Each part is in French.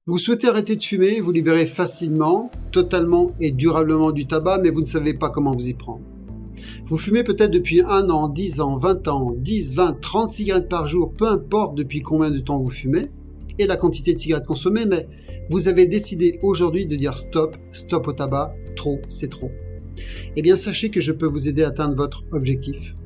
Vous souhaitez arrêter de fumer, vous libérer facilement, totalement et durablement du tabac, mais vous ne savez pas comment vous y prendre. Vous fumez peut-être depuis 1 an, 10 ans, 20 ans, 10, 20, 30 cigarettes par jour, peu importe depuis combien de temps vous fumez, et la quantité de cigarettes consommées, mais vous avez décidé aujourd'hui de dire stop, stop au tabac, trop, c'est trop. Eh bien sachez que je peux vous aider à atteindre votre objectif.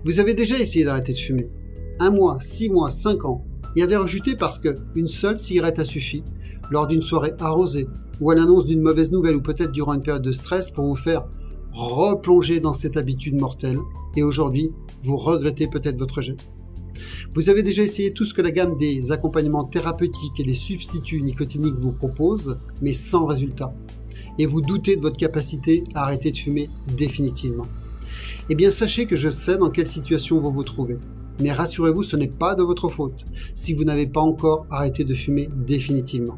Vous avez déjà essayé d'arrêter de fumer. 1 mois, 6 mois, 5 ans, et avez rejeté parce qu'une seule cigarette a suffi, lors d'une soirée arrosée, ou à l'annonce d'une mauvaise nouvelle, ou peut-être durant une période de stress pour vous faire replonger dans cette habitude mortelle, et aujourd'hui, vous regrettez peut-être votre geste. Vous avez déjà essayé tout ce que la gamme des accompagnements thérapeutiques et des substituts nicotiniques vous propose, mais sans résultat. Et vous doutez de votre capacité à arrêter de fumer définitivement. Eh bien, sachez que je sais dans quelle situation vous vous trouvez. Mais rassurez-vous, ce n'est pas de votre faute si vous n'avez pas encore arrêté de fumer définitivement.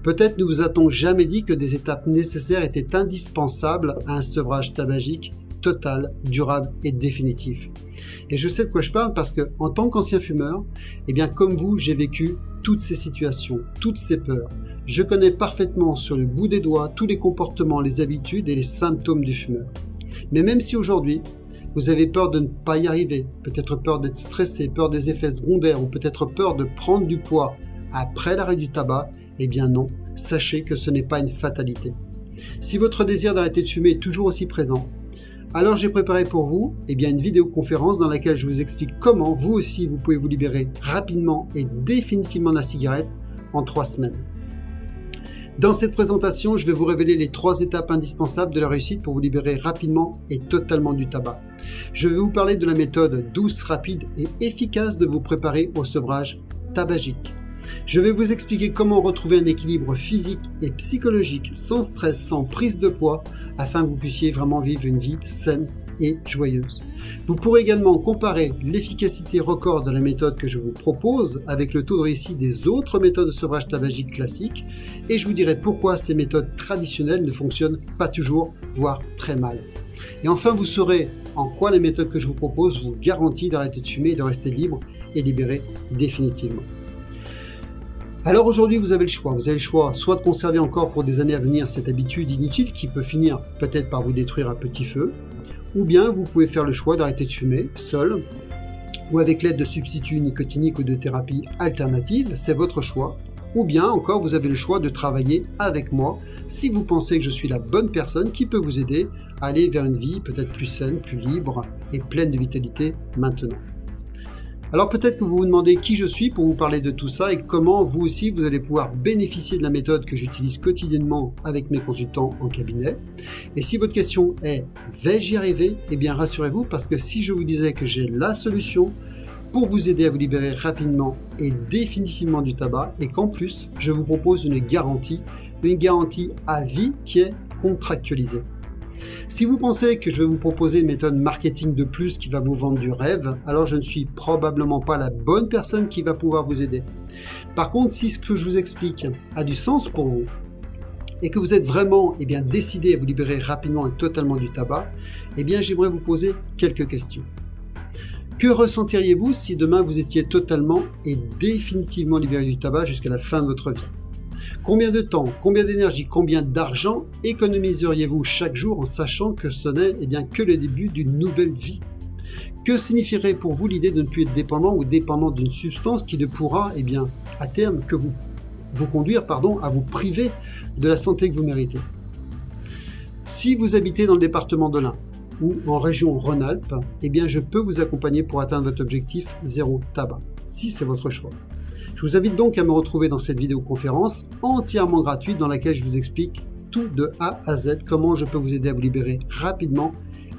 Peut-être ne vous a-t-on jamais dit que des étapes nécessaires étaient indispensables à un sevrage tabagique total, durable et définitif. Et je sais de quoi je parle parce que, en tant qu'ancien fumeur, eh bien comme vous, j'ai vécu toutes ces situations, toutes ces peurs. Je connais parfaitement sur le bout des doigts tous les comportements, les habitudes et les symptômes du fumeur. Mais même si aujourd'hui, vous avez peur de ne pas y arriver, peut-être peur d'être stressé, peur des effets secondaires ou peut-être peur de prendre du poids après l'arrêt du tabac, eh bien non, sachez que ce n'est pas une fatalité. Si votre désir d'arrêter de fumer est toujours aussi présent, alors j'ai préparé pour vous une vidéoconférence dans laquelle je vous explique comment vous aussi vous pouvez vous libérer rapidement et définitivement de la cigarette en 3 semaines. Dans cette présentation, je vais vous révéler les 3 étapes indispensables de la réussite pour vous libérer rapidement et totalement du tabac. Je vais vous parler de la méthode douce, rapide et efficace de vous préparer au sevrage tabagique. Je vais vous expliquer comment retrouver un équilibre physique et psychologique sans stress, sans prise de poids, afin que vous puissiez vraiment vivre une vie saine et joyeuse. Vous pourrez également comparer l'efficacité record de la méthode que je vous propose avec le taux de réussite des autres méthodes de sevrage tabagique classiques et je vous dirai pourquoi ces méthodes traditionnelles ne fonctionnent pas toujours, voire très mal. Et enfin, vous saurez en quoi les méthodes que je vous propose vous garantissent d'arrêter de fumer et de rester libre et libéré définitivement. Alors aujourd'hui, vous avez le choix. Vous avez le choix soit de conserver encore pour des années à venir cette habitude inutile qui peut finir peut-être par vous détruire à petit feu, ou bien vous pouvez faire le choix d'arrêter de fumer seul ou avec l'aide de substituts nicotiniques ou de thérapies alternatives, c'est votre choix. Ou bien encore, vous avez le choix de travailler avec moi si vous pensez que je suis la bonne personne qui peut vous aider à aller vers une vie peut-être plus saine, plus libre et pleine de vitalité maintenant. Alors peut-être que vous vous demandez qui je suis pour vous parler de tout ça et comment vous aussi vous allez pouvoir bénéficier de la méthode que j'utilise quotidiennement avec mes consultants en cabinet. Et si votre question est « vais-je y arriver ?», eh bien rassurez-vous parce que si je vous disais que j'ai la solution pour vous aider à vous libérer rapidement et définitivement du tabac et qu'en plus je vous propose une garantie à vie qui est contractualisée. Si vous pensez que je vais vous proposer une méthode marketing de plus qui va vous vendre du rêve, alors je ne suis probablement pas la bonne personne qui va pouvoir vous aider. Par contre, si ce que je vous explique a du sens pour vous et que vous êtes vraiment décidé à vous libérer rapidement et totalement du tabac, j'aimerais vous poser quelques questions. Que ressentiriez-vous si demain vous étiez totalement et définitivement libéré du tabac jusqu'à la fin de votre vie ? Combien de temps, combien d'énergie, combien d'argent économiseriez-vous chaque jour en sachant que ce n'est que le début d'une nouvelle vie ? Que signifierait pour vous l'idée de ne plus être dépendant ou dépendant d'une substance qui ne pourra, à terme, que vous conduire à vous priver de la santé que vous méritez ? Si vous habitez dans le département de l'Ain ou en région Rhône-Alpes, je peux vous accompagner pour atteindre votre objectif zéro tabac, si c'est votre choix. Je vous invite donc à me retrouver dans cette vidéoconférence entièrement gratuite dans laquelle je vous explique tout de A à Z, comment je peux vous aider à vous libérer rapidement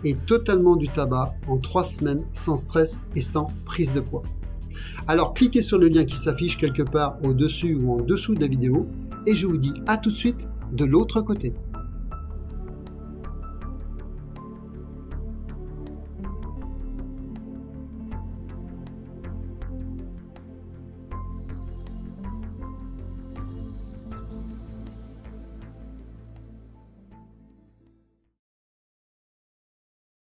et totalement du tabac en 3 semaines sans stress et sans prise de poids. Alors cliquez sur le lien qui s'affiche quelque part au-dessus ou en dessous de la vidéo et je vous dis à tout de suite de l'autre côté.